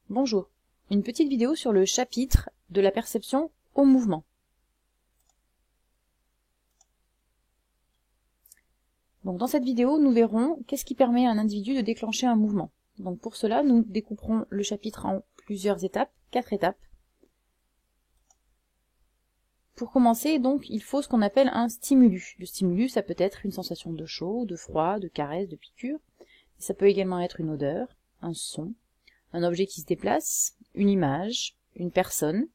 Bonjour, une petite vidéo sur le chapitre de la perception au mouvement. Donc dans cette vidéo, nous verrons qu'est-ce qui permet à un individu de déclencher un mouvement. Donc pour cela, nous découperons le chapitre en plusieurs étapes, 4 étapes. Pour commencer, donc, il faut ce qu'on appelle un stimulus. Le stimulus, ça peut être une sensation de chaud, de froid, de caresse, de piqûre. Ça peut également être une odeur, un son, un objet qui se déplace, une image, une personne.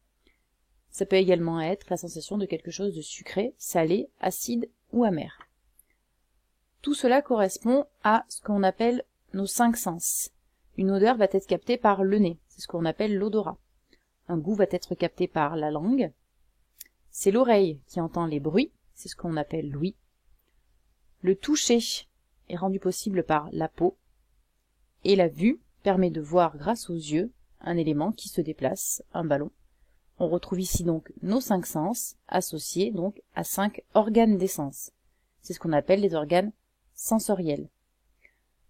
Ça peut également être la sensation de quelque chose de sucré, salé, acide ou amer. Tout cela correspond à ce qu'on appelle nos 5 sens. Une odeur va être captée par le nez, c'est ce qu'on appelle l'odorat. Un goût va être capté par la langue. C'est l'oreille qui entend les bruits, c'est ce qu'on appelle l'ouïe. Le toucher est rendu possible par la peau. Et la vue permet de voir grâce aux yeux un élément qui se déplace, un ballon. On retrouve ici donc nos 5 sens, associés donc à 5 organes des sens. C'est ce qu'on appelle les organes sensoriels.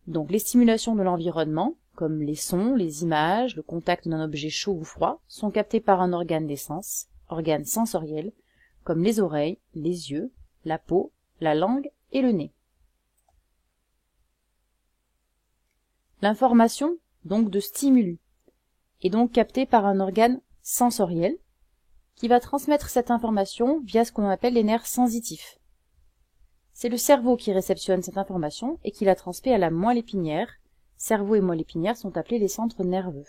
Donc les stimulations de l'environnement, comme les sons, les images, le contact d'un objet chaud ou froid, sont captées par un organe des sens, organes sensoriels, comme les oreilles, les yeux, la peau, la langue et le nez. L'information, donc de stimulus, est donc captée par un organe sensoriel qui va transmettre cette information via ce qu'on appelle les nerfs sensitifs. C'est le cerveau qui réceptionne cette information et qui la transmet à la moelle épinière. Cerveau et moelle épinière sont appelés les centres nerveux.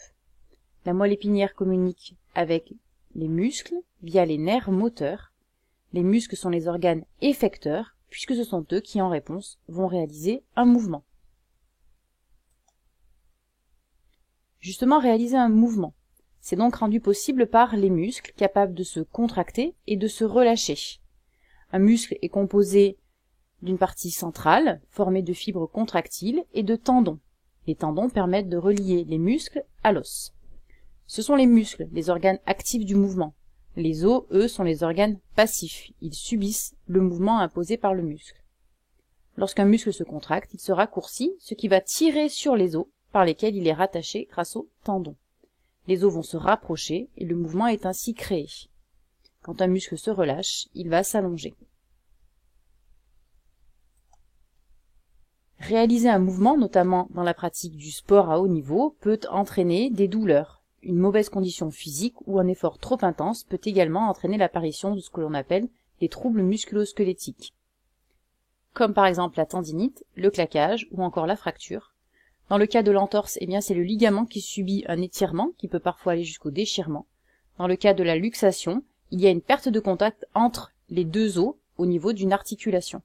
La moelle épinière communique avec les muscles via les nerfs moteurs. Les muscles sont les organes effecteurs, puisque ce sont eux qui, en réponse, vont réaliser un mouvement. Justement, réaliser un mouvement, c'est donc rendu possible par les muscles capables de se contracter et de se relâcher. Un muscle est composé d'une partie centrale, formée de fibres contractiles, et de tendons. Les tendons permettent de relier les muscles à l'os. Ce sont les muscles, les organes actifs du mouvement. Les os, eux, sont les organes passifs. Ils subissent le mouvement imposé par le muscle. Lorsqu'un muscle se contracte, il se raccourcit, ce qui va tirer sur les os, par lesquels il est rattaché grâce aux tendons. Les os vont se rapprocher, et le mouvement est ainsi créé. Quand un muscle se relâche, il va s'allonger. Réaliser un mouvement, notamment dans la pratique du sport à haut niveau, peut entraîner des douleurs. Une mauvaise condition physique ou un effort trop intense peut également entraîner l'apparition de ce que l'on appelle les troubles musculo-squelettiques, comme par exemple la tendinite, le claquage ou encore la fracture. Dans le cas de l'entorse, c'est le ligament qui subit un étirement, qui peut parfois aller jusqu'au déchirement. Dans le cas de la luxation, il y a une perte de contact entre les deux os au niveau d'une articulation.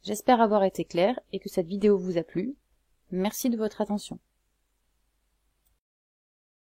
J'espère avoir été claire et que cette vidéo vous a plu. Merci de votre attention.